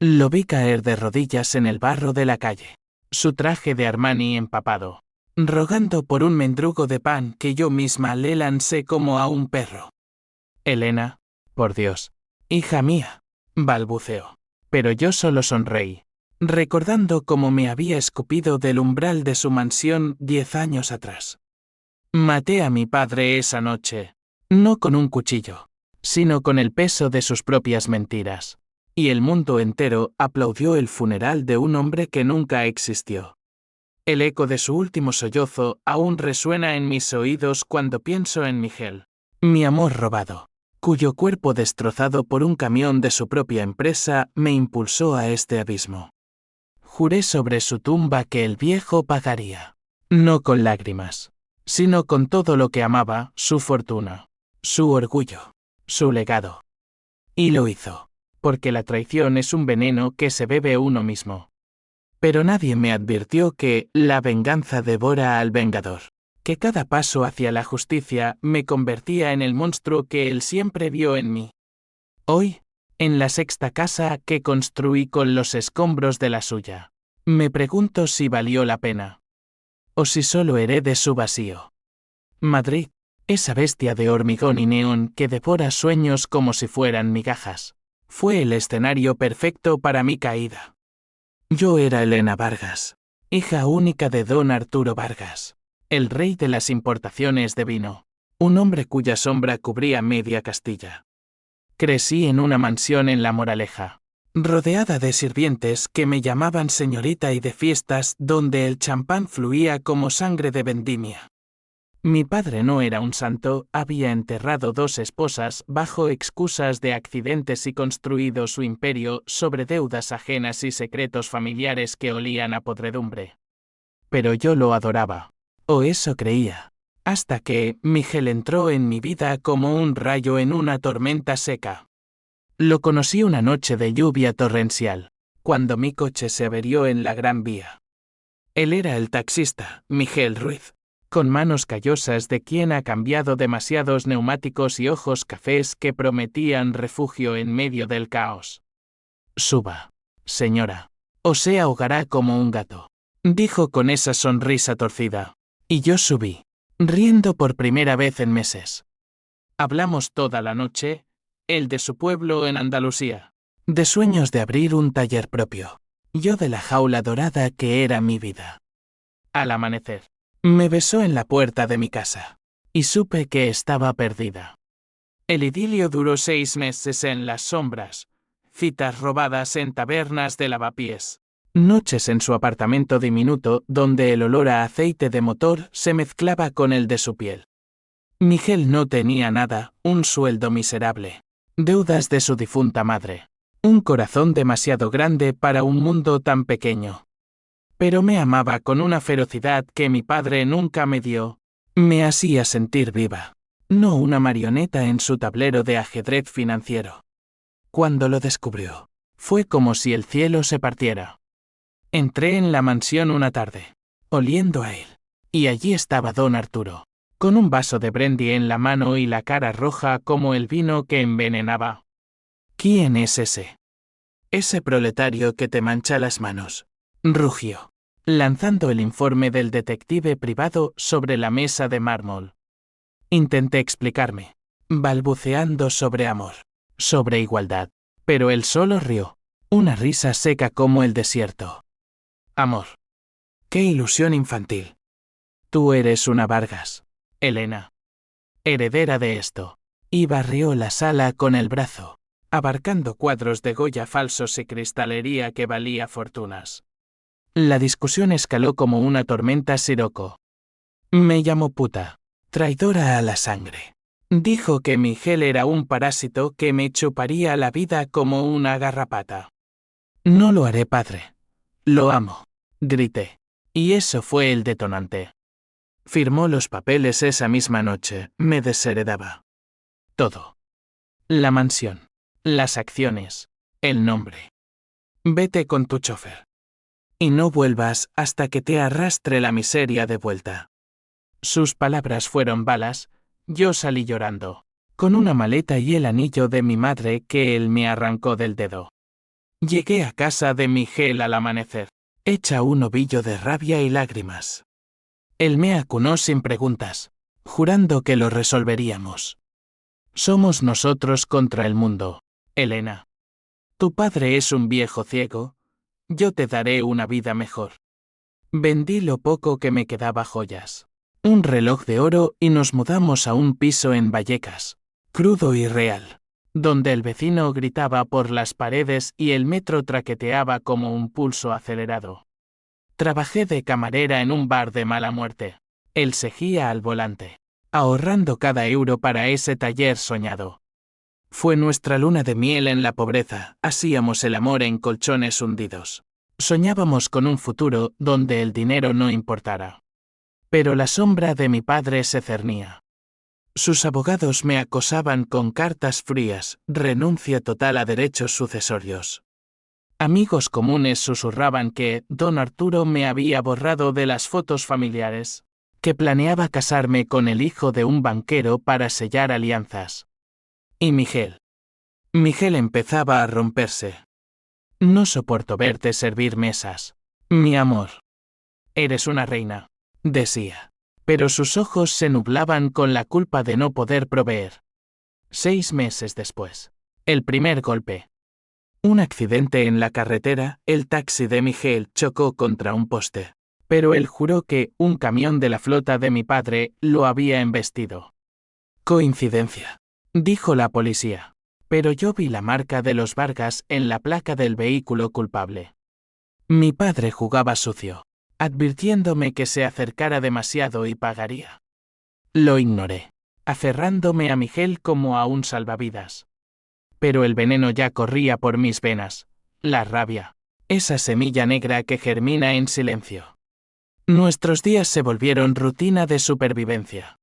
Lo vi caer de rodillas en el barro de la calle. Su traje de Armani empapado. Rogando por un mendrugo de pan que yo misma le lancé como a un perro. Elena, por Dios, hija mía, balbuceó. Pero yo solo sonreí, recordando cómo me había escupido del umbral de su mansión 10 años atrás. Maté a mi padre esa noche, no con un cuchillo, sino con el peso de sus propias mentiras. Y el mundo entero aplaudió el funeral de un hombre que nunca existió. El eco de su último sollozo aún resuena en mis oídos cuando pienso en Miguel, mi amor robado, cuyo cuerpo destrozado por un camión de su propia empresa me impulsó a este abismo. Juré sobre su tumba que el viejo pagaría, no con lágrimas, sino con todo lo que amaba, su fortuna, su orgullo, su legado. Y lo hizo, porque la traición es un veneno que se bebe uno mismo. Pero nadie me advirtió que la venganza devora al vengador, que cada paso hacia la justicia me convertía en el monstruo que él siempre vio en mí. Hoy, en la sexta casa que construí con los escombros de la suya, me pregunto si valió la pena. O si solo heredé su vacío. Madrid, esa bestia de hormigón y neón que devora sueños como si fueran migajas, fue el escenario perfecto para mi caída. Yo era Elena Vargas, hija única de don Arturo Vargas, el rey de las importaciones de vino, un hombre cuya sombra cubría media Castilla. Crecí en una mansión en La Moraleja, rodeada de sirvientes que me llamaban señorita y de fiestas donde el champán fluía como sangre de vendimia. Mi padre no era un santo, había enterrado 2 esposas bajo excusas de accidentes y construido su imperio sobre deudas ajenas y secretos familiares que olían a podredumbre. Pero yo lo adoraba, o eso creía, hasta que Miguel entró en mi vida como un rayo en una tormenta seca. Lo conocí una noche de lluvia torrencial, cuando mi coche se averió en la Gran Vía. Él era el taxista, Miguel Ruiz, con manos callosas de quien ha cambiado demasiados neumáticos y ojos cafés que prometían refugio en medio del caos. Suba, señora, o se ahogará como un gato, dijo con esa sonrisa torcida, y yo subí, riendo por primera vez en meses. Hablamos toda la noche, él de su pueblo en Andalucía, de sueños de abrir un taller propio, yo de la jaula dorada que era mi vida. Al amanecer, me besó en la puerta de mi casa, y supe que estaba perdida. El idilio duró 6 meses en las sombras, citas robadas en tabernas de lavapiés, noches en su apartamento diminuto donde el olor a aceite de motor se mezclaba con el de su piel. Miguel no tenía nada, un sueldo miserable, deudas de su difunta madre, un corazón demasiado grande para un mundo tan pequeño. Pero me amaba con una ferocidad que mi padre nunca me dio. Me hacía sentir viva, no una marioneta en su tablero de ajedrez financiero. Cuando lo descubrió, fue como si el cielo se partiera. Entré en la mansión una tarde, oliendo a él, y allí estaba don Arturo, con un vaso de brandy en la mano y la cara roja como el vino que envenenaba. ¿Quién es ese? Ese proletario que te mancha las manos, rugió, lanzando el informe del detective privado sobre la mesa de mármol. Intenté explicarme, balbuceando sobre amor, sobre igualdad, pero él solo rió, una risa seca como el desierto. Amor. ¡Qué ilusión infantil! Tú eres una Vargas, Elena, heredera de esto, y barrió la sala con el brazo, abarcando cuadros de Goya falsos y cristalería que valía fortunas. La discusión escaló como una tormenta siroco. Me llamó puta, traidora a la sangre. Dijo que Miguel era un parásito que me chuparía la vida como una garrapata. No lo haré, padre. Lo amo, grité. Y eso fue el detonante. Firmó los papeles esa misma noche, me desheredaba. Todo. La mansión, las acciones, el nombre. Vete con tu chofer. Y no vuelvas hasta que te arrastre la miseria de vuelta. Sus palabras fueron balas, yo salí llorando, con una maleta y el anillo de mi madre que él me arrancó del dedo. Llegué a casa de Miguel al amanecer, hecha un ovillo de rabia y lágrimas. Él me acunó sin preguntas, jurando que lo resolveríamos. Somos nosotros contra el mundo, Elena. Tu padre es un viejo ciego, yo te daré una vida mejor. Vendí lo poco que me quedaba, joyas, un reloj de oro, y nos mudamos a un piso en Vallecas, crudo y real, donde el vecino gritaba por las paredes y el metro traqueteaba como un pulso acelerado. Trabajé de camarera en un bar de mala muerte. Él seguía al volante, ahorrando cada euro para ese taller soñado. Fue nuestra luna de miel en la pobreza, hacíamos el amor en colchones hundidos. Soñábamos con un futuro donde el dinero no importara. Pero la sombra de mi padre se cernía. Sus abogados me acosaban con cartas frías, renuncia total a derechos sucesorios. Amigos comunes susurraban que don Arturo me había borrado de las fotos familiares, que planeaba casarme con el hijo de un banquero para sellar alianzas. Y Miguel empezaba a romperse. No soporto verte servir mesas. Mi amor. Eres una reina, decía. Pero sus ojos se nublaban con la culpa de no poder proveer. 6 meses después. El primer golpe. Un accidente en la carretera, el taxi de Miguel chocó contra un poste. Pero él juró que un camión de la flota de mi padre lo había embestido. Coincidencia, dijo la policía. Pero yo vi la marca de los Vargas en la placa del vehículo culpable. Mi padre jugaba sucio, advirtiéndome que se acercara demasiado y pagaría. Lo ignoré, aferrándome a Miguel como a un salvavidas. Pero el veneno ya corría por mis venas, la rabia, esa semilla negra que germina en silencio. Nuestros días se volvieron rutina de supervivencia.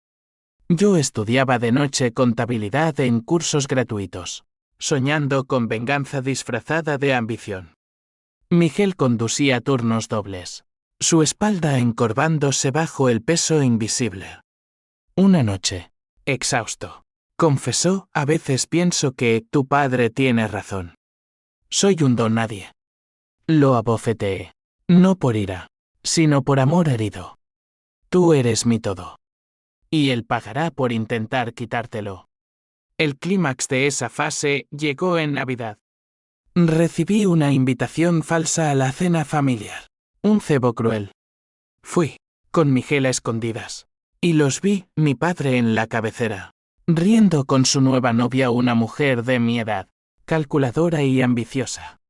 Yo estudiaba de noche contabilidad en cursos gratuitos, soñando con venganza disfrazada de ambición. Miguel conducía turnos dobles, su espalda encorvándose bajo el peso invisible. Una noche, exhausto, confesó: a veces pienso que tu padre tiene razón. Soy un don nadie. Lo abofeteé, no por ira, sino por amor herido. Tú eres mi todo. Y él pagará por intentar quitártelo. El clímax de esa fase llegó en Navidad. Recibí una invitación falsa a la cena familiar. Un cebo cruel. Fui, con Miguel a escondidas. Y los vi, mi padre en la cabecera, riendo con su nueva novia, una mujer de mi edad, calculadora y ambiciosa.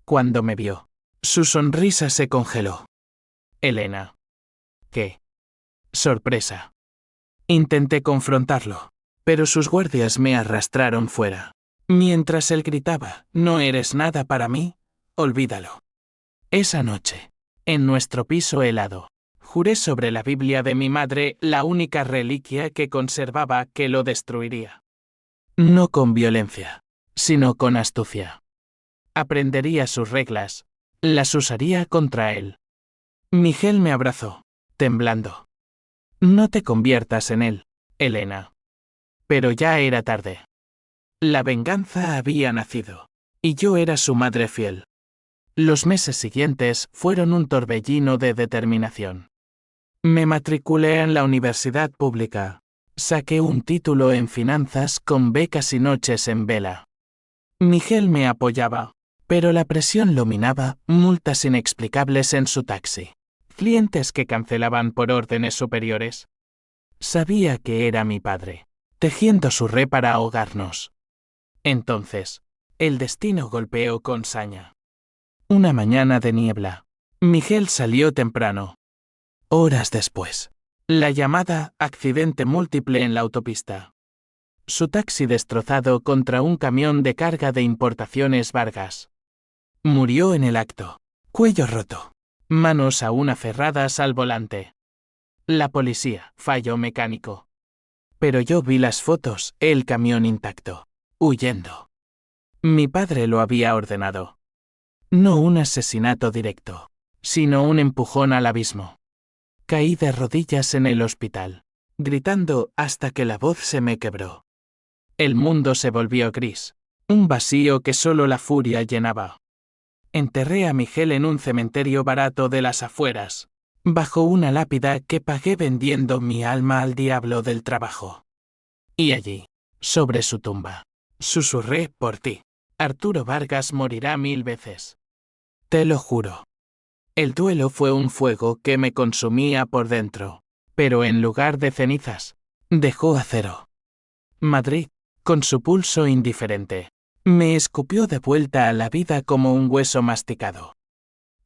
Cuando me vio, su sonrisa se congeló. Elena. ¿Qué? Sorpresa. Intenté confrontarlo, pero sus guardias me arrastraron fuera. Mientras él gritaba: no eres nada para mí, olvídalo. Esa noche, en nuestro piso helado, juré sobre la Biblia de mi madre, la única reliquia que conservaba, que lo destruiría. No con violencia, sino con astucia. Aprendería sus reglas, las usaría contra él. Miguel me abrazó, temblando. No te conviertas en él, Elena. Pero ya era tarde. La venganza había nacido, y yo era su madre fiel. Los meses siguientes fueron un torbellino de determinación. Me matriculé en la universidad pública. Saqué un título en finanzas con becas y noches en vela. Miguel me apoyaba, pero la presión lo minaba, multas inexplicables en su taxi, clientes que cancelaban por órdenes superiores. Sabía que era mi padre, tejiendo su red para ahogarnos. Entonces, el destino golpeó con saña. Una mañana de niebla, Miguel salió temprano. Horas después, la llamada: accidente múltiple en la autopista. Su taxi destrozado contra un camión de carga de importaciones Vargas. Murió en el acto, cuello roto, manos aún aferradas al volante. La policía: fallo mecánico. Pero yo vi las fotos, el camión intacto, huyendo. Mi padre lo había ordenado. No un asesinato directo, sino un empujón al abismo. Caí de rodillas en el hospital, gritando hasta que la voz se me quebró. El mundo se volvió gris, un vacío que solo la furia llenaba. Enterré a Miguel en un cementerio barato de las afueras, bajo una lápida que pagué vendiendo mi alma al diablo del trabajo. Y allí, sobre su tumba, susurré por ti. Arturo Vargas morirá 1000 veces. Te lo juro. El duelo fue un fuego que me consumía por dentro, pero en lugar de cenizas, dejó acero. Madrid, con su pulso indiferente, me escupió de vuelta a la vida como un hueso masticado.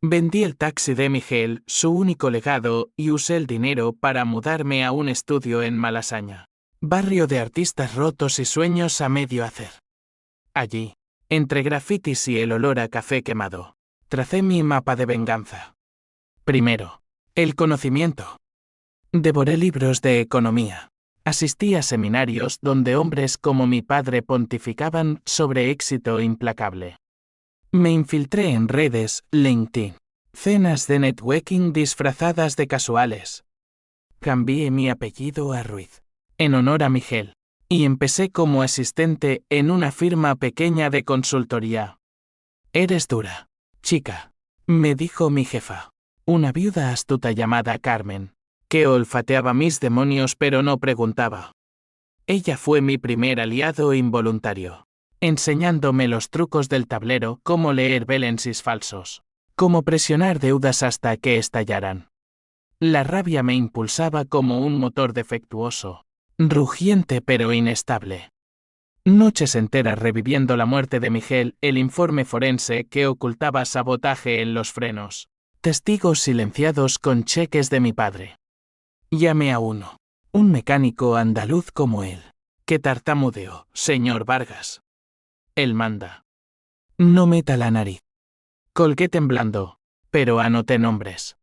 Vendí el taxi de Miguel, su único legado, y usé el dinero para mudarme a un estudio en Malasaña, barrio de artistas rotos y sueños a medio hacer. Allí, entre grafitis y el olor a café quemado, tracé mi mapa de venganza. Primero, el conocimiento. Devoré libros de economía. Asistí a seminarios donde hombres como mi padre pontificaban sobre éxito implacable. Me infiltré en redes, LinkedIn, cenas de networking disfrazadas de casuales. Cambié mi apellido a Ruiz, en honor a Miguel, y empecé como asistente en una firma pequeña de consultoría. Eres dura, chica, me dijo mi jefa, una viuda astuta llamada Carmen, que olfateaba mis demonios pero no preguntaba. Ella fue mi primer aliado involuntario, enseñándome los trucos del tablero, cómo leer balances falsos, cómo presionar deudas hasta que estallaran. La rabia me impulsaba como un motor defectuoso, rugiente pero inestable. Noches enteras reviviendo la muerte de Miguel, el informe forense que ocultaba sabotaje en los frenos, testigos silenciados con cheques de mi padre. Llamé a uno, un mecánico andaluz como él, que tartamudeó, señor Vargas. Él manda. No meta la nariz. Colgué temblando, pero anoté nombres.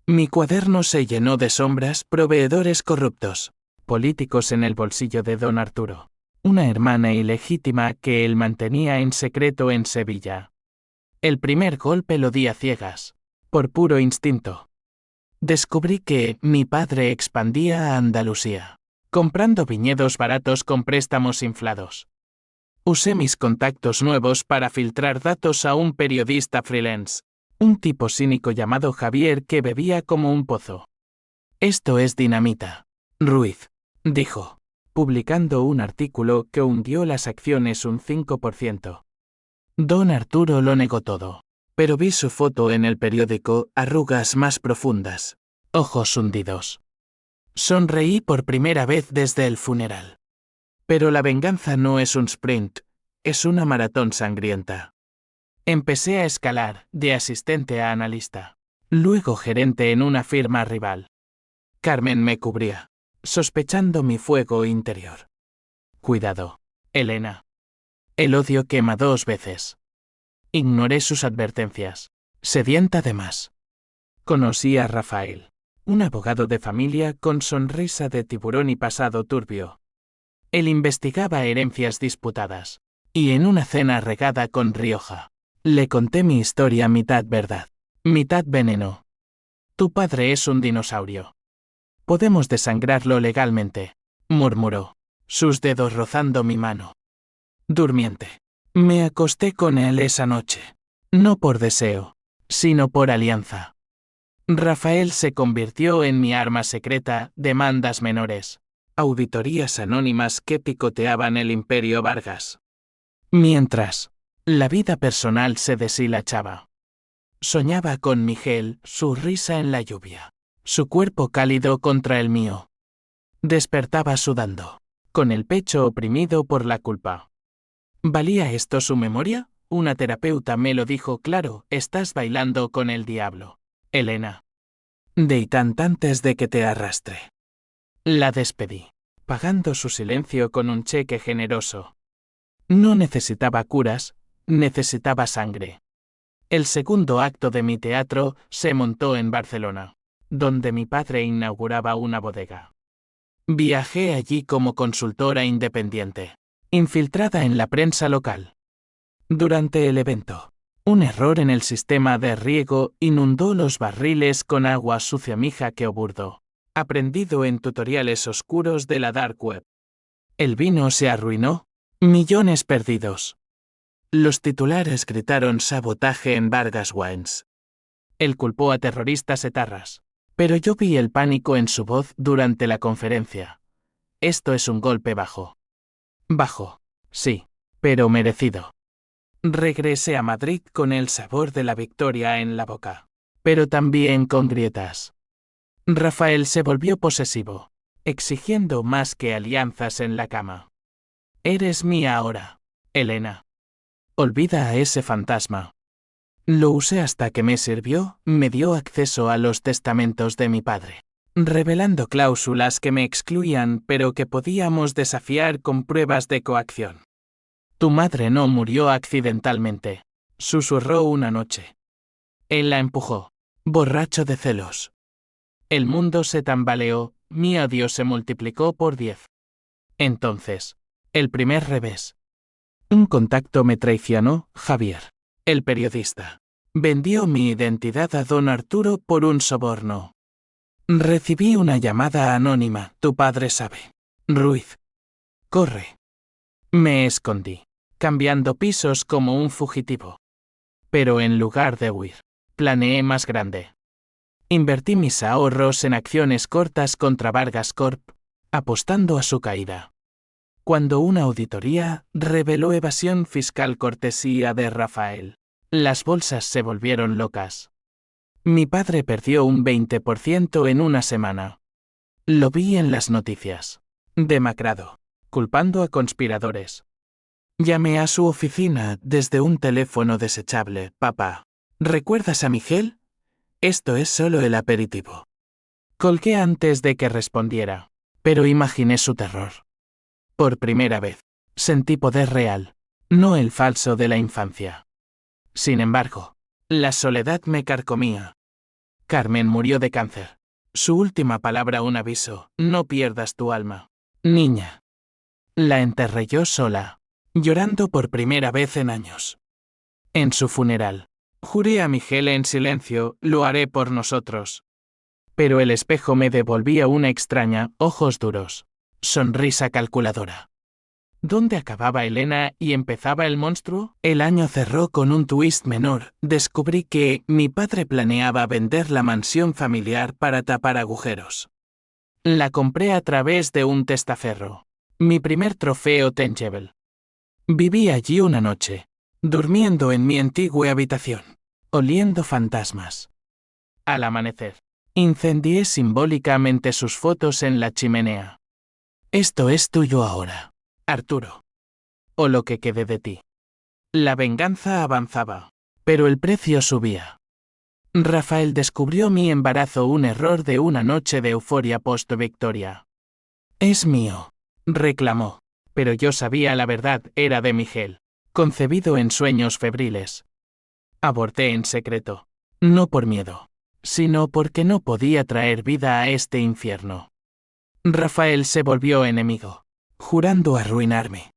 Mi cuaderno se llenó de sombras, proveedores corruptos, políticos en el bolsillo de don Arturo, una hermana ilegítima que él mantenía en secreto en Sevilla. El primer golpe lo di a ciegas, por puro instinto. Descubrí que mi padre expandía a Andalucía, comprando viñedos baratos con préstamos inflados. Usé mis contactos nuevos para filtrar datos a un periodista freelance, un tipo cínico llamado Javier que bebía como un pozo. Esto es dinamita, Ruiz, dijo, publicando un artículo que hundió las acciones un 5%. Don Arturo lo negó todo, pero vi su foto en el periódico, arrugas más profundas, ojos hundidos. Sonreí por primera vez desde el funeral. Pero la venganza no es un sprint, es una maratón sangrienta. Empecé a escalar, de asistente a analista, luego gerente en una firma rival. Carmen me cubría, sospechando mi fuego interior. Cuidado, Elena. El odio quema 2 veces. Ignoré sus advertencias, sedienta de más. Conocí a Rafael, un abogado de familia con sonrisa de tiburón y pasado turbio. Él investigaba herencias disputadas, y en una cena regada con Rioja, le conté mi historia mitad verdad, mitad veneno. Tu padre es un dinosaurio. Podemos desangrarlo legalmente, murmuró, sus dedos rozando mi mano. Durmiente. Me acosté con él esa noche, no por deseo, sino por alianza. Rafael se convirtió en mi arma secreta, demandas menores, auditorías anónimas que picoteaban el imperio Vargas. Mientras, la vida personal se deshilachaba. Soñaba con Miguel, su risa en la lluvia, su cuerpo cálido contra el mío. Despertaba sudando, con el pecho oprimido por la culpa. ¿Valía esto su memoria? Una terapeuta me lo dijo claro, estás bailando con el diablo, Elena. Deitant antes de que te arrastre. La despedí, pagando su silencio con un cheque generoso. No necesitaba curas, necesitaba sangre. El segundo acto de mi teatro se montó en Barcelona, donde mi padre inauguraba una bodega. Viajé allí como consultora independiente, infiltrada en la prensa local. Durante el evento, un error en el sistema de riego inundó los barriles con agua sucia mija que burdo, aprendido en tutoriales oscuros de la dark web. El vino se arruinó, millones perdidos. Los titulares gritaron sabotaje en Vargas Wines. Él culpó a terroristas etarras. Pero yo vi el pánico en su voz durante la conferencia. Esto es un golpe bajo. Bajo, sí, pero merecido. Regresé a Madrid con el sabor de la victoria en la boca, pero también con grietas. Rafael se volvió posesivo, exigiendo más que alianzas en la cama. Eres mía ahora, Elena. Olvida a ese fantasma. Lo usé hasta que me sirvió, me dio acceso a los testamentos de mi padre, revelando cláusulas que me excluían pero que podíamos desafiar con pruebas de coacción. Tu madre no murió accidentalmente, susurró una noche. Él la empujó, borracho de celos. El mundo se tambaleó, mi odio se multiplicó por 10. Entonces, el primer revés. Un contacto me traicionó, Javier, el periodista. Vendió mi identidad a don Arturo por un soborno. Recibí una llamada anónima, tu padre sabe. Ruiz. Corre. Me escondí, cambiando pisos como un fugitivo. Pero en lugar de huir, planeé más grande. Invertí mis ahorros en acciones cortas contra Vargas Corp, apostando a su caída. Cuando una auditoría reveló evasión fiscal cortesía de Rafael, las bolsas se volvieron locas. Mi padre perdió un 20% en una semana. Lo vi en las noticias. Demacrado, culpando a conspiradores. Llamé a su oficina desde un teléfono desechable. Papá, ¿recuerdas a Miguel? Esto es solo el aperitivo. Colgué antes de que respondiera, pero imaginé su terror. Por primera vez, sentí poder real, no el falso de la infancia. Sin embargo, la soledad me carcomía. Carmen murió de cáncer. Su última palabra un aviso, no pierdas tu alma. Niña. La enterré yo sola, llorando por primera vez en años. En su funeral, juré a Miguel en silencio, lo haré por nosotros. Pero el espejo me devolvía una extraña, ojos duros, sonrisa calculadora. ¿Dónde acababa Elena y empezaba el monstruo? El año cerró con un twist menor. Descubrí que mi padre planeaba vender la mansión familiar para tapar agujeros. La compré a través de un testaferro. Mi primer trofeo tangible. Viví allí una noche, durmiendo en mi antigua habitación, oliendo fantasmas. Al amanecer, incendié simbólicamente sus fotos en la chimenea. Esto es tuyo ahora, Arturo. O lo que quede de ti. La venganza avanzaba, pero el precio subía. Rafael descubrió mi embarazo, un error de una noche de euforia post-victoria. Es mío, reclamó, pero yo sabía la verdad, era de Miguel, concebido en sueños febriles. Aborté en secreto, no por miedo, sino porque no podía traer vida a este infierno. Rafael se volvió enemigo, jurando arruinarme.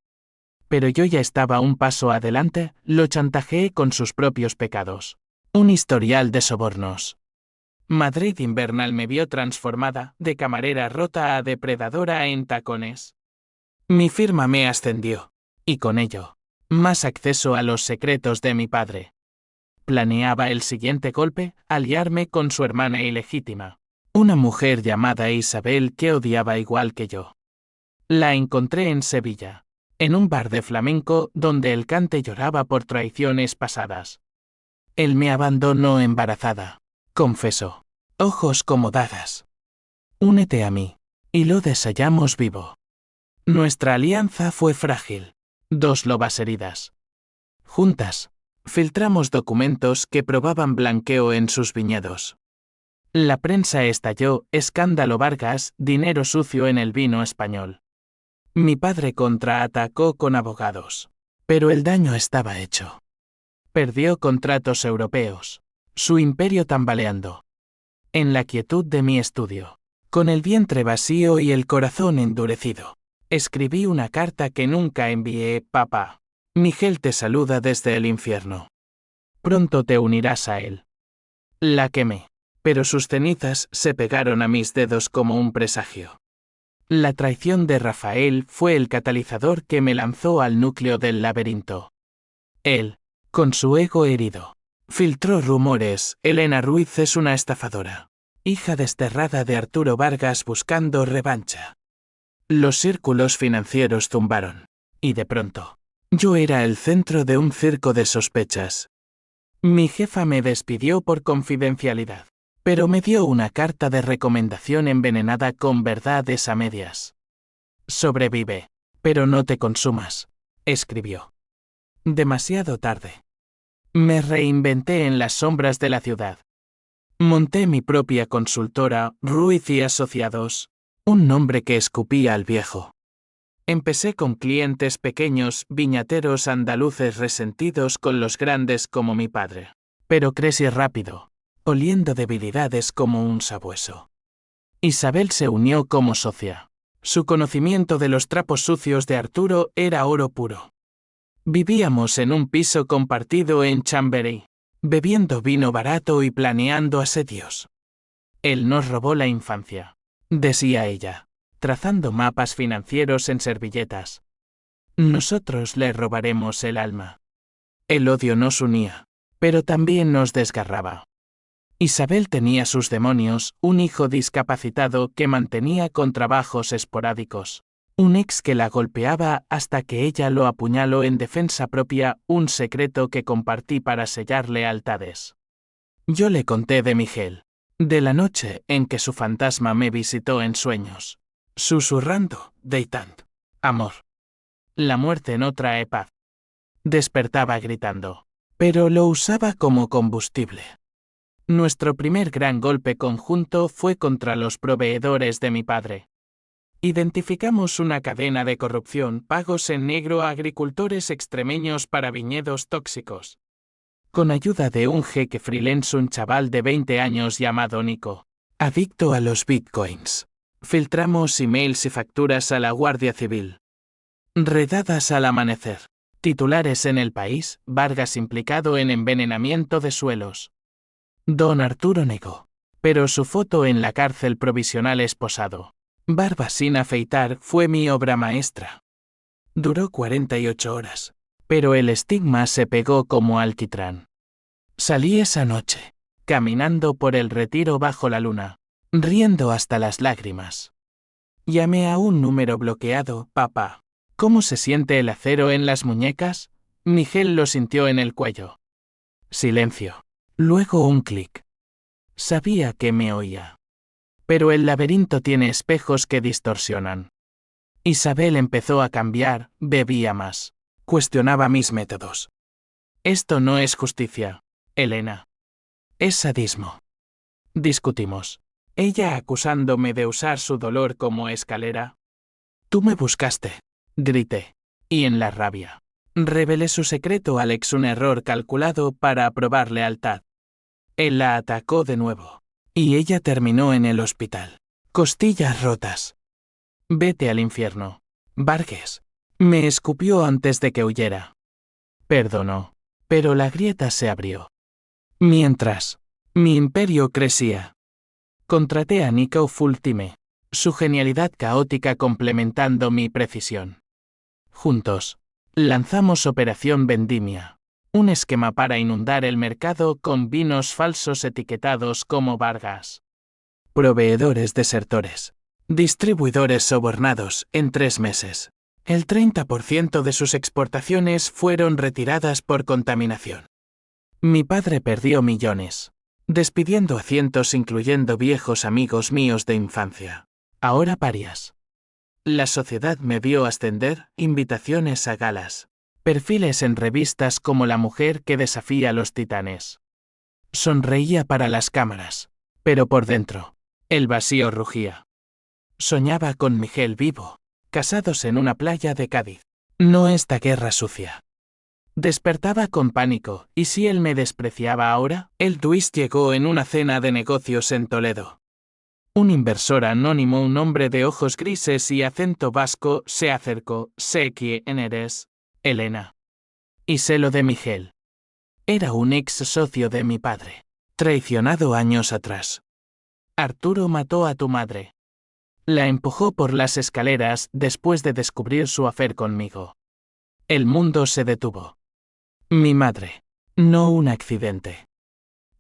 Pero yo ya estaba un paso adelante, lo chantajeé con sus propios pecados. Un historial de sobornos. Madrid invernal me vio transformada, de camarera rota a depredadora en tacones. Mi firma me ascendió, y con ello, más acceso a los secretos de mi padre. Planeaba el siguiente golpe, aliarme con su hermana ilegítima, una mujer llamada Isabel que odiaba igual que yo. La encontré en Sevilla, en un bar de flamenco donde el cante lloraba por traiciones pasadas. Él me abandonó embarazada, confesó, ojos como dagas. Únete a mí, y lo desayamos vivo. Nuestra alianza fue frágil, 2 lobas heridas. Juntas, filtramos documentos que probaban blanqueo en sus viñedos. La prensa estalló, escándalo Vargas, dinero sucio en el vino español. Mi padre contraatacó con abogados, pero el daño estaba hecho. Perdió contratos europeos, su imperio tambaleando. En la quietud de mi estudio, con el vientre vacío y el corazón endurecido, escribí una carta que nunca envié. Papá, Miguel te saluda desde el infierno. Pronto te unirás a él. La quemé, pero sus cenizas se pegaron a mis dedos como un presagio. La traición de Rafael fue el catalizador que me lanzó al núcleo del laberinto. Él, con su ego herido, filtró rumores: Elena Ruiz es una estafadora, hija desterrada de Arturo Vargas buscando revancha. Los círculos financieros zumbaron. Y de pronto, yo era el centro de un circo de sospechas. Mi jefa me despidió por confidencialidad, pero me dio una carta de recomendación envenenada con verdades a medias. Sobrevive, pero no te consumas, escribió. Demasiado tarde. Me reinventé en las sombras de la ciudad. Monté mi propia consultora, Ruiz y Asociados, un nombre que escupía al viejo. Empecé con clientes pequeños, viñateros andaluces resentidos con los grandes como mi padre. Pero crecí rápido, oliendo debilidades como un sabueso. Isabel se unió como socia. Su conocimiento de los trapos sucios de Arturo era oro puro. Vivíamos en un piso compartido en Chamberí, bebiendo vino barato y planeando asedios. Él nos robó la infancia, decía ella, trazando mapas financieros en servilletas. Nosotros le robaremos el alma. El odio nos unía, pero también nos desgarraba. Isabel tenía sus demonios: un hijo discapacitado que mantenía con trabajos esporádicos, un ex que la golpeaba hasta que ella lo apuñaló en defensa propia, un secreto que compartí para sellar lealtades. Yo le conté de Miguel, de la noche en que su fantasma me visitó en sueños, susurrando: Deitant, amor. La muerte no trae paz. Despertaba gritando, pero lo usaba como combustible. Nuestro primer gran golpe conjunto fue contra los proveedores de mi padre. Identificamos una cadena de corrupción: pagos en negro a agricultores extremeños para viñedos tóxicos. Con ayuda de un jeque freelance, un chaval de 20 años llamado Nico, adicto a los bitcoins, filtramos emails y facturas a la Guardia Civil. Redadas al amanecer. Titulares en El País: Vargas implicado en envenenamiento de suelos. Don Arturo negó, pero su foto en la cárcel provisional esposado, barba sin afeitar, fue mi obra maestra. Duró 48 horas, pero el estigma se pegó como alquitrán. Salí esa noche, caminando por el Retiro bajo la luna, riendo hasta las lágrimas. Llamé a un número bloqueado: papá, ¿cómo se siente el acero en las muñecas? Miguel lo sintió en el cuello. Silencio. Luego un clic. Sabía que me oía. Pero el laberinto tiene espejos que distorsionan. Isabel empezó a cambiar, bebía más. Cuestionaba mis métodos. Esto no es justicia, Elena. Es sadismo. Discutimos. Ella acusándome de usar su dolor como escalera. Tú me buscaste, grité. Y en la rabia, revelé su secreto a Alex, un error calculado para probar lealtad. Él la atacó de nuevo. Y ella terminó en el hospital. Costillas rotas. Vete al infierno, Vargas. Me escupió antes de que huyera. Perdonó, pero la grieta se abrió. Mientras, mi imperio crecía. Contraté a Nico Fulltime, su genialidad caótica complementando mi precisión. Juntos, lanzamos Operación Vendimia, un esquema para inundar el mercado con vinos falsos etiquetados como Vargas. Proveedores desertores. Distribuidores sobornados. En 3 meses, el 30% de sus exportaciones fueron retiradas por contaminación. Mi padre perdió millones, despidiendo a cientos, incluyendo viejos amigos míos de infancia, ahora parias. La sociedad me vio ascender: invitaciones a galas, perfiles en revistas como La Mujer que desafía a los titanes. Sonreía para las cámaras, pero por dentro, el vacío rugía. Soñaba con Miguel vivo, casados en una playa de Cádiz. No esta guerra sucia. Despertaba con pánico: ¿y si él me despreciaba ahora? El twist llegó en una cena de negocios en Toledo. Un inversor anónimo, un hombre de ojos grises y acento vasco, se acercó. Sé quién eres, Elena. Y sé lo de Miguel. Era un ex socio de mi padre, traicionado años atrás. Arturo mató a tu madre. La empujó por las escaleras después de descubrir su affair conmigo. El mundo se detuvo. Mi madre. No un accidente.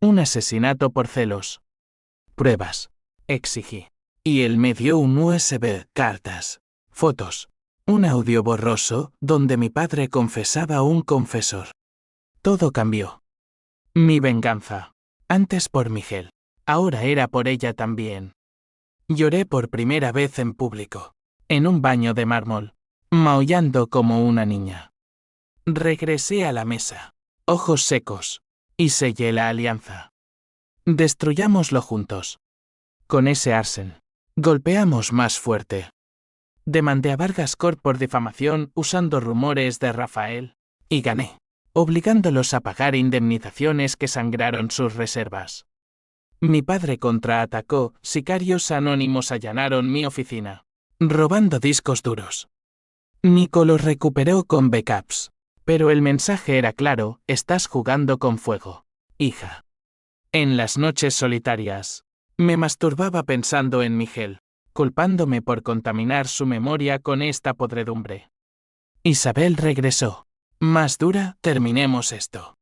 Un asesinato por celos. Pruebas. Exigí. Y él me dio un USB, cartas, fotos. Un audio borroso, donde mi padre confesaba a un confesor. Todo cambió. Mi venganza. Antes por Miguel. Ahora era por ella también. Lloré por primera vez en público. En un baño de mármol. Maullando como una niña. Regresé a la mesa. Ojos secos. Y sellé la alianza. Destruyámoslo juntos. Con ese arsen. Golpeamos más fuerte. Demandé a Vargas Corp por difamación usando rumores de Rafael. Y gané. Obligándolos a pagar indemnizaciones que sangraron sus reservas. Mi padre contraatacó, sicarios anónimos allanaron mi oficina. Robando discos duros. Nico los recuperó con backups. Pero el mensaje era claro, estás jugando con fuego. Hija. En las noches solitarias. Me masturbaba pensando en Miguel, culpándome por contaminar su memoria con esta podredumbre. Isabel regresó. Más dura, terminemos esto.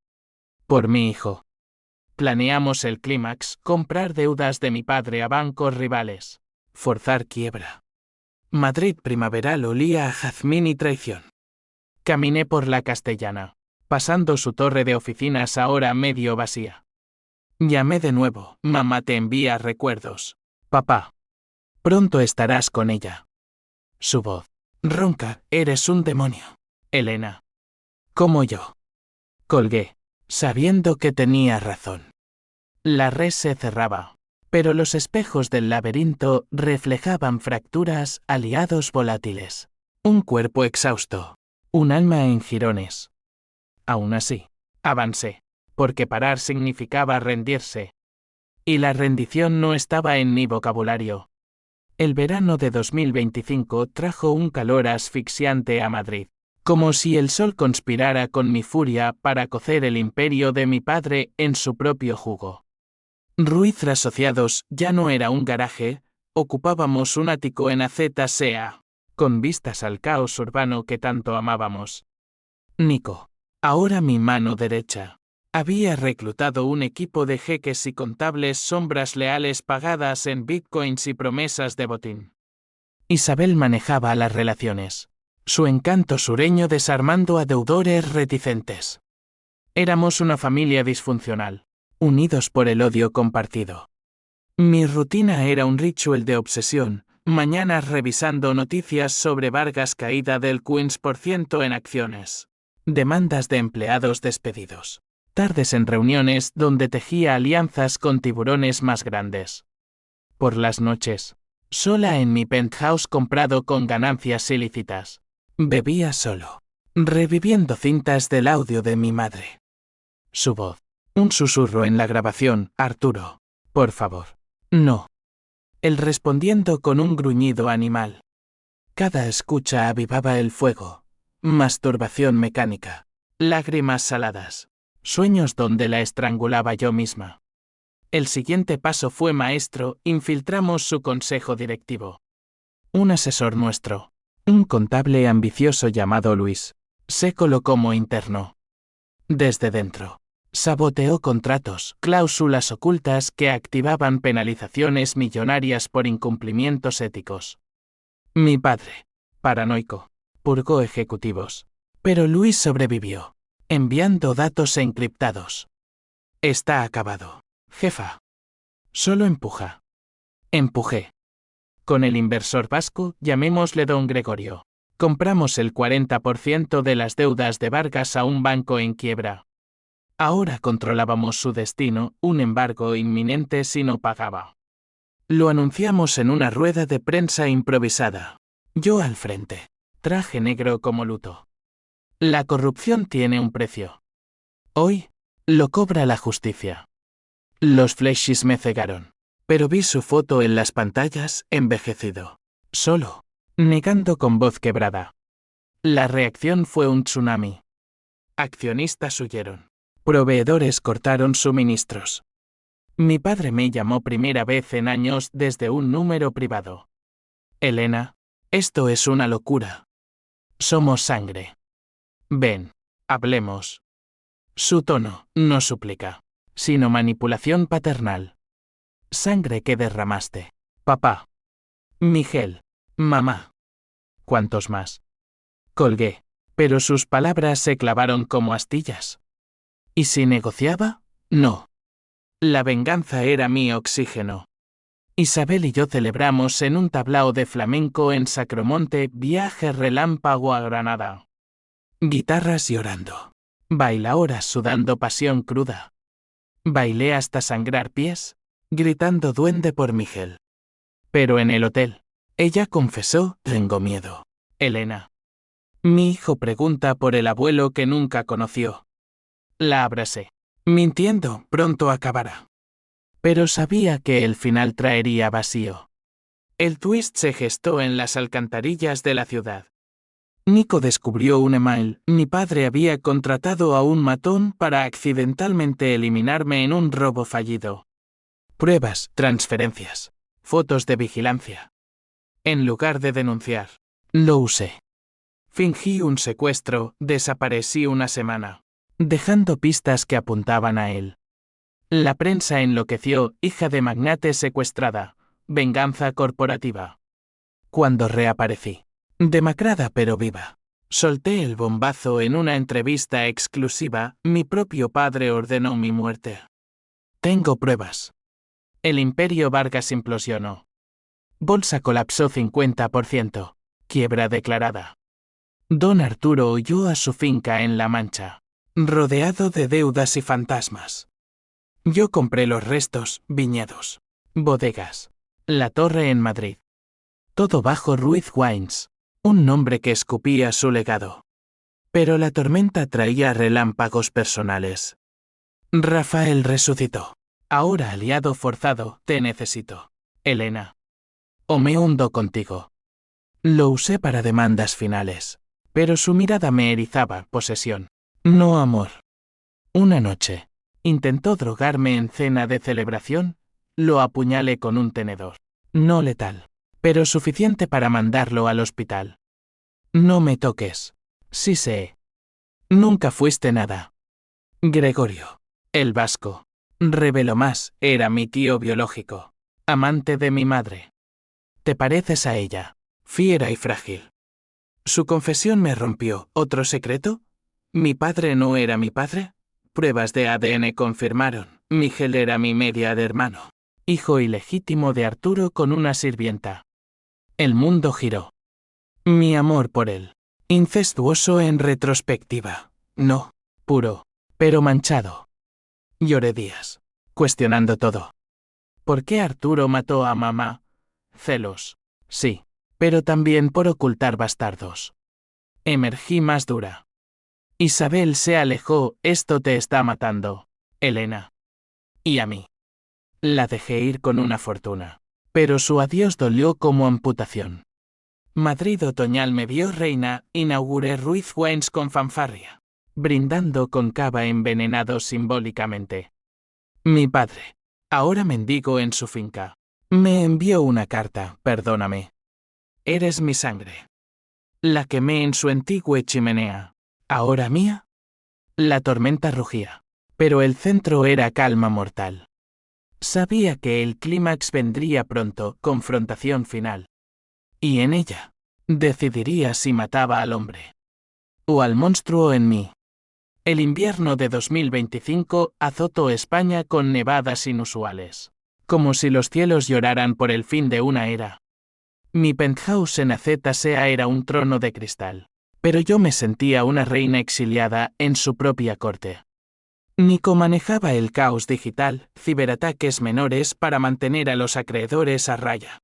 Por mi hijo. Planeamos el clímax, comprar deudas de mi padre a bancos rivales. Forzar quiebra. Madrid primaveral olía a jazmín y traición. Caminé por la Castellana, pasando su torre de oficinas ahora medio vacía. Llamé de nuevo, mamá te envía recuerdos. Papá. Pronto estarás con ella. Su voz. Ronca, eres un demonio. Elena. Como yo. Colgué, sabiendo que tenía razón. La red se cerraba, pero los espejos del laberinto reflejaban fracturas, aliados volátiles. Un cuerpo exhausto. Un alma en jirones. Aún así, avancé, porque parar significaba rendirse. Y la rendición no estaba en mi vocabulario. El verano de 2025 trajo un calor asfixiante a Madrid, como si el sol conspirara con mi furia para cocer el imperio de mi padre en su propio jugo. Ruiz Asociados ya no era un garaje, ocupábamos un ático en AZSEA, con vistas al caos urbano que tanto amábamos. Nico, ahora mi mano derecha, había reclutado un equipo de jeques y contables sombras leales pagadas en bitcoins y promesas de botín. Isabel manejaba las relaciones, su encanto sureño desarmando a deudores reticentes. Éramos una familia disfuncional, unidos por el odio compartido. Mi rutina era un ritual de obsesión, mañanas revisando noticias sobre Vargas caída del 15% en acciones. Demandas de empleados despedidos. Tardes en reuniones donde tejía alianzas con tiburones más grandes. Por las noches, sola en mi penthouse comprado con ganancias ilícitas. Bebía solo, reviviendo cintas del audio de mi madre. Su voz. Un susurro en la grabación, Arturo. Por favor. No. Él respondiendo con un gruñido animal. Cada escucha avivaba el fuego. Masturbación mecánica. Lágrimas saladas. Sueños donde la estrangulaba yo misma. El siguiente paso fue maestro, infiltramos su consejo directivo. Un asesor nuestro, un contable ambicioso llamado Luis, se colocó como interno. Desde dentro, saboteó contratos, cláusulas ocultas que activaban penalizaciones millonarias por incumplimientos éticos. Mi padre, paranoico, purgó ejecutivos. Pero Luis sobrevivió, enviando datos encriptados. Está acabado, jefa. Solo empuja. Empujé. Con el inversor vasco, llamémosle don Gregorio. Compramos el 40% de las deudas de Vargas a un banco en quiebra. Ahora controlábamos su destino, un embargo inminente si no pagaba. Lo anunciamos en una rueda de prensa improvisada. Yo al frente. Traje negro como luto. La corrupción tiene un precio. Hoy, lo cobra la justicia. Los flashes me cegaron. Pero vi su foto en las pantallas, envejecido. Solo. Negando con voz quebrada. La reacción fue un tsunami. Accionistas huyeron. Proveedores cortaron suministros. Mi padre me llamó primera vez en años desde un número privado. Elena, esto es una locura. Somos sangre. Ven, hablemos. Su tono, no súplica, sino manipulación paternal. Sangre que derramaste. Papá. Miguel. Mamá. ¿Cuántos más? Colgué, pero sus palabras se clavaron como astillas. ¿Y si negociaba? No. La venganza era mi oxígeno. Isabel y yo celebramos en un tablao de flamenco en Sacromonte viaje relámpago a Granada. Guitarras llorando. Bailaoras sudando pasión cruda. Bailé hasta sangrar pies, gritando duende por Miguel. Pero en el hotel, ella confesó, tengo miedo. Elena. Mi hijo pregunta por el abuelo que nunca conoció. La abracé. Mintiendo, pronto acabará. Pero sabía que el final traería vacío. El twist se gestó en las alcantarillas de la ciudad. Nico descubrió un email. Mi padre había contratado a un matón para accidentalmente eliminarme en un robo fallido. Pruebas, transferencias, fotos de vigilancia. En lugar de denunciar, lo usé. Fingí un secuestro, desaparecí una semana, dejando pistas que apuntaban a él. La prensa enloqueció, hija de magnate secuestrada, venganza corporativa. Cuando reaparecí, demacrada pero viva, solté el bombazo en una entrevista exclusiva, mi propio padre ordenó mi muerte. Tengo pruebas. El Imperio Vargas implosionó. Bolsa colapsó 50%, quiebra declarada. Don Arturo huyó a su finca en La Mancha, rodeado de deudas y fantasmas. Yo compré los restos, viñedos, bodegas, la torre en Madrid. Todo bajo Ruiz Wines, un nombre que escupía su legado. Pero la tormenta traía relámpagos personales. Rafael resucitó. Ahora aliado forzado, te necesito. Elena. O me hundo contigo. Lo usé para demandas finales, pero su mirada me erizaba, posesión. No amor. Una noche, intentó drogarme en cena de celebración, lo apuñalé con un tenedor. No letal, pero suficiente para mandarlo al hospital. No me toques. Sí sé. Nunca fuiste nada. Gregorio, el vasco, reveló más, era mi tío biológico, amante de mi madre. Te pareces a ella, fiera y frágil. Su confesión me rompió. ¿Otro secreto? ¿Mi padre no era mi padre? Pruebas de ADN confirmaron. Miguel era mi media hermano, hijo ilegítimo de Arturo con una sirvienta. El mundo giró. Mi amor por él. Incestuoso en retrospectiva. No, puro, pero manchado. Lloré días, cuestionando todo. ¿Por qué Arturo mató a mamá? Celos. Sí, pero también por ocultar bastardos. Emergí más dura. Isabel se alejó, esto te está matando, Elena. Y a mí. La dejé ir con una fortuna. Pero su adiós dolió como amputación. Madrid otoñal me vio reina, inauguré Ruiz Wines con fanfarria, brindando con cava envenenado simbólicamente. Mi padre, ahora mendigo en su finca, me envió una carta, perdóname. Eres mi sangre. La quemé en su antigua chimenea. ¿Ahora mía? La tormenta rugía, pero el centro era calma mortal. Sabía que el clímax vendría pronto, confrontación final. Y en ella, decidiría si mataba al hombre o al monstruo en mí. El invierno de 2025 azotó España con nevadas inusuales, como si los cielos lloraran por el fin de una era. Mi penthouse en AZSEA era un trono de cristal, pero yo me sentía una reina exiliada en su propia corte. Nico manejaba el caos digital, ciberataques menores para mantener a los acreedores a raya.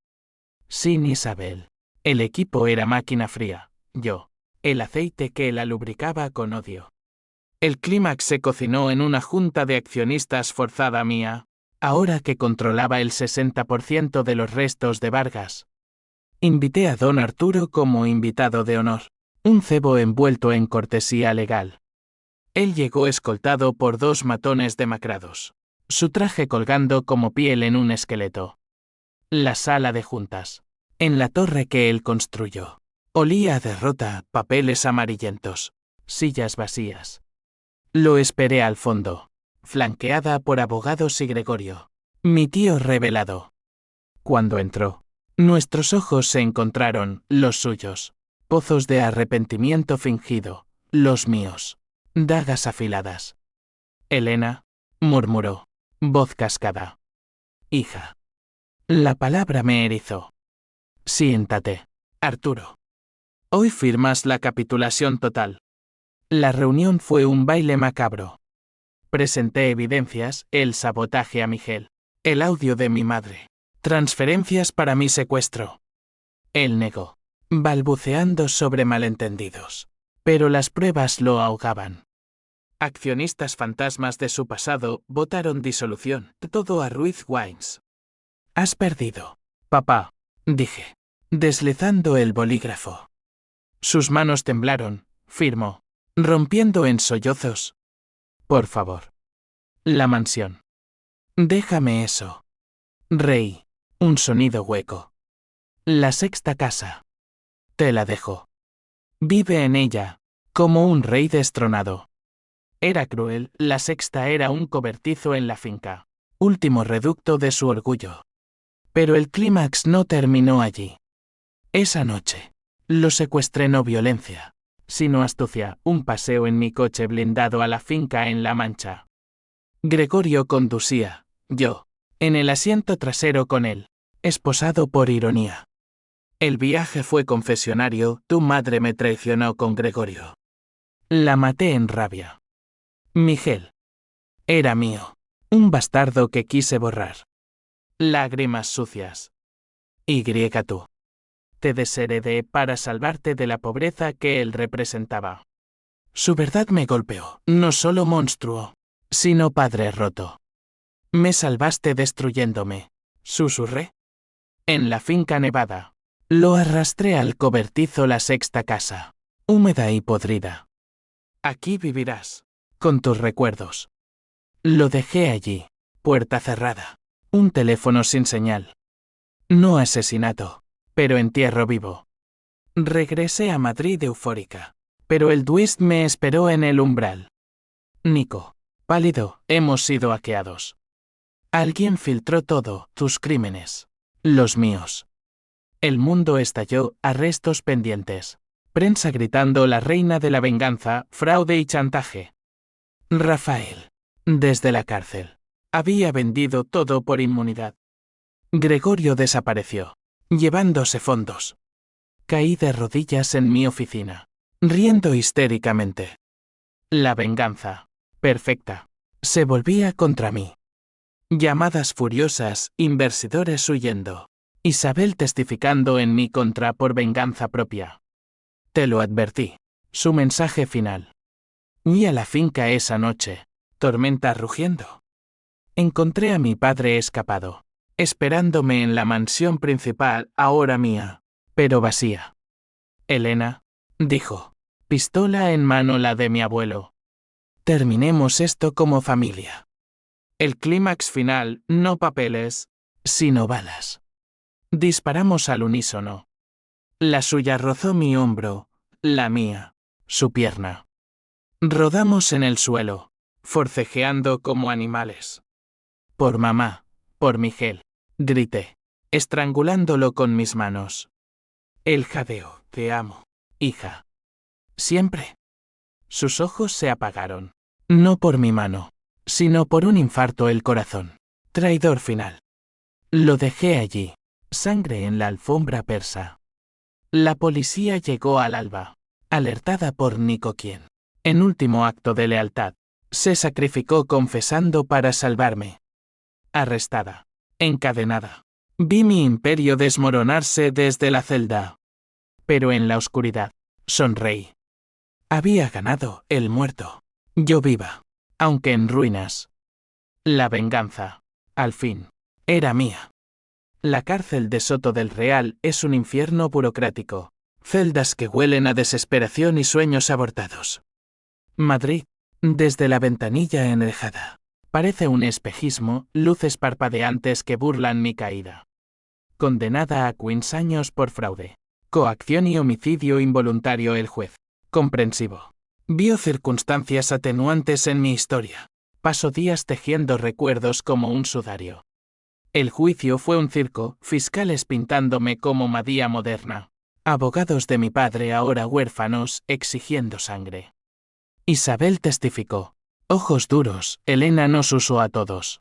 Sin Isabel, el equipo era máquina fría, yo, el aceite que la lubricaba con odio. El clímax se cocinó en una junta de accionistas forzada mía, ahora que controlaba el 60% de los restos de Vargas. Invité a don Arturo como invitado de honor, un cebo envuelto en cortesía legal. Él llegó escoltado por 2 matones demacrados, su traje colgando como piel en un esqueleto. La sala de juntas, en la torre que él construyó, olía a derrota, papeles amarillentos, sillas vacías. Lo esperé al fondo, flanqueada por abogados y Gregorio, mi tío revelado. Cuando entró, nuestros ojos se encontraron, los suyos, pozos de arrepentimiento fingido, los míos, dagas afiladas. Elena, murmuró, voz cascada. Hija. La palabra me erizó. Siéntate, Arturo. Hoy firmas la capitulación total. La reunión fue un baile macabro. Presenté evidencias, el sabotaje a Miguel, el audio de mi madre, transferencias para mi secuestro. Él negó, balbuceando sobre malentendidos. Pero las pruebas lo ahogaban. Accionistas fantasmas de su pasado votaron disolución, todo a Ruiz Wines. Has perdido, papá, dije, deslizando el bolígrafo. Sus manos temblaron, firmó, rompiendo en sollozos. Por favor. La mansión. Déjame eso. Rey. Un sonido hueco. La sexta casa. Te la dejo. Vive en ella, como un rey destronado. Era cruel, la sexta era un cobertizo en la finca, último reducto de su orgullo. Pero el clímax no terminó allí. Esa noche, lo secuestré no violencia, sino astucia, un paseo en mi coche blindado a la finca en La Mancha. Gregorio conducía, yo, en el asiento trasero con él, esposado por ironía. El viaje fue confesionario, tu madre me traicionó con Gregorio. La maté en rabia. Miguel. Era mío, un bastardo que quise borrar. Lágrimas sucias. Y tú. Te desheredé para salvarte de la pobreza que él representaba. Su verdad me golpeó, no solo monstruo, sino padre roto. Me salvaste destruyéndome, susurré. En la finca nevada, lo arrastré al cobertizo la sexta casa, húmeda y podrida. Aquí vivirás, con tus recuerdos. Lo dejé allí, puerta cerrada, un teléfono sin señal. No asesinato, pero entierro vivo. Regresé a Madrid eufórica, pero el twist me esperó en el umbral. Nico, pálido, hemos sido hackeados. Alguien filtró todo, tus crímenes, los míos. El mundo estalló, arrestos pendientes. Prensa gritando la reina de la venganza, fraude y chantaje. Rafael, desde la cárcel, había vendido todo por inmunidad. Gregorio desapareció, llevándose fondos. Caí de rodillas en mi oficina, riendo histéricamente. La venganza, perfecta, se volvía contra mí. Llamadas furiosas, inversidores huyendo. Isabel testificando en mi contra por venganza propia. Te lo advertí. Su mensaje final. Fui a la finca esa noche, tormenta rugiendo. Encontré a mi padre escapado, esperándome en la mansión principal, ahora mía, pero vacía. Elena, dijo, pistola en mano la de mi abuelo. Terminemos esto como familia. El clímax final, no papeles, sino balas. Disparamos al unísono. La suya rozó mi hombro, la mía, su pierna. Rodamos en el suelo, forcejeando como animales. Por mamá, por Miguel, grité, estrangulándolo con mis manos. El jadeo, te amo, hija. Siempre. Sus ojos se apagaron. No por mi mano, sino por un infarto el corazón. Traidor final. Lo dejé allí, sangre en la alfombra persa. La policía llegó al alba, alertada por Nico quien, en último acto de lealtad, se sacrificó confesando para salvarme. Arrestada, encadenada, vi mi imperio desmoronarse desde la celda. Pero en la oscuridad, sonreí. Había ganado el muerto, yo viva, aunque en ruinas. La venganza, al fin, era mía. La cárcel de Soto del Real es un infierno burocrático, celdas que huelen a desesperación y sueños abortados. Madrid, desde la ventanilla enrejada, parece un espejismo, luces parpadeantes que burlan mi caída. Condenada a 15 años por fraude, coacción y homicidio involuntario el juez, comprensivo. Vio circunstancias atenuantes en mi historia. Paso días tejiendo recuerdos como un sudario. El juicio fue un circo, fiscales pintándome como Madía moderna. Abogados de mi padre ahora huérfanos, exigiendo sangre. Isabel testificó. Ojos duros, Elena nos usó a todos.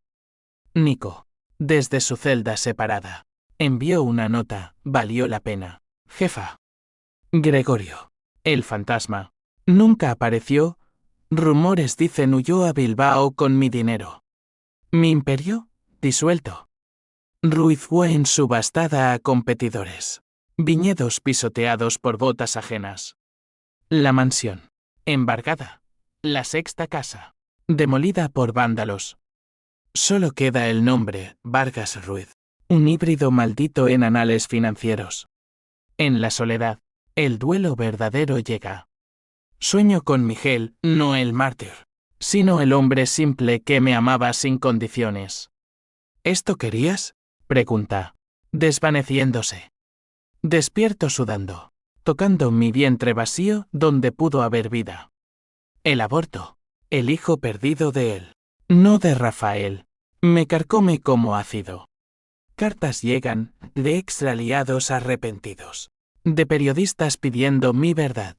Nico, desde su celda separada, envió una nota, valió la pena. Jefa. Gregorio, el fantasma, nunca apareció. Rumores dicen huyó a Bilbao con mi dinero. Mi imperio, disuelto. Ruizhuen subastada a competidores. Viñedos pisoteados por botas ajenas. La mansión, embargada. La sexta casa, demolida por vándalos. Solo queda el nombre, Vargas Ruiz. Un híbrido maldito en anales financieros. En la soledad, el duelo verdadero llega. Sueño con Miguel, no el mártir, sino el hombre simple que me amaba sin condiciones. ¿Esto querías? Pregunta, desvaneciéndose. Despierto sudando, tocando mi vientre vacío donde pudo haber vida. El aborto, el hijo perdido de él, no de Rafael, me carcome como ácido. Cartas llegan, de extraliados arrepentidos, de periodistas pidiendo mi verdad.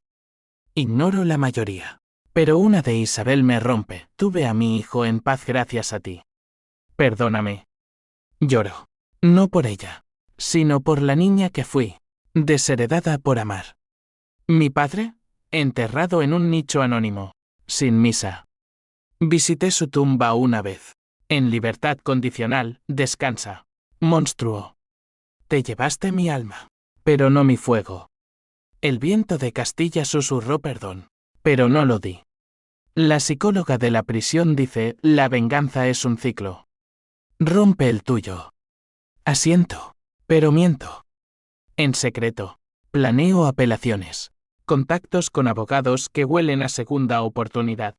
Ignoro la mayoría, pero una de Isabel me rompe. Tuve a mi hijo en paz gracias a ti. Perdóname. Lloro, no por ella, sino por la niña que fui, desheredada por amar. Mi padre, enterrado en un nicho anónimo, sin misa. Visité su tumba una vez. En libertad condicional, descansa. Monstruo. Te llevaste mi alma, pero no mi fuego. El viento de Castilla susurró perdón, pero no lo di. La psicóloga de la prisión dice, la venganza es un ciclo. Rompe el tuyo. Asiento, pero miento. En secreto, planeo apelaciones, contactos con abogados que huelen a segunda oportunidad.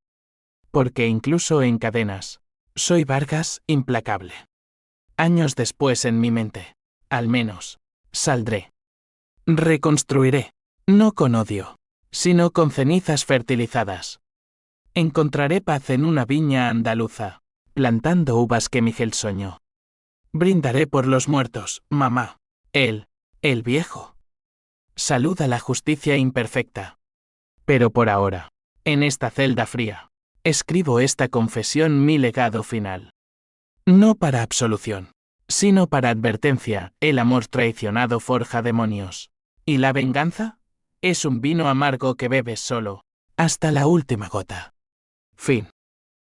Porque incluso en cadenas, soy Vargas implacable. Años después en mi mente, al menos, saldré. Reconstruiré, no con odio, sino con cenizas fertilizadas. Encontraré paz en una viña andaluza, plantando uvas que Miguel soñó. Brindaré por los muertos, mamá. Él, el viejo. Salud a la justicia imperfecta. Pero por ahora, en esta celda fría, escribo esta confesión, mi legado final. No para absolución, sino para advertencia, el amor traicionado forja demonios. ¿Y la venganza? Es un vino amargo que bebes solo, hasta la última gota. Fin.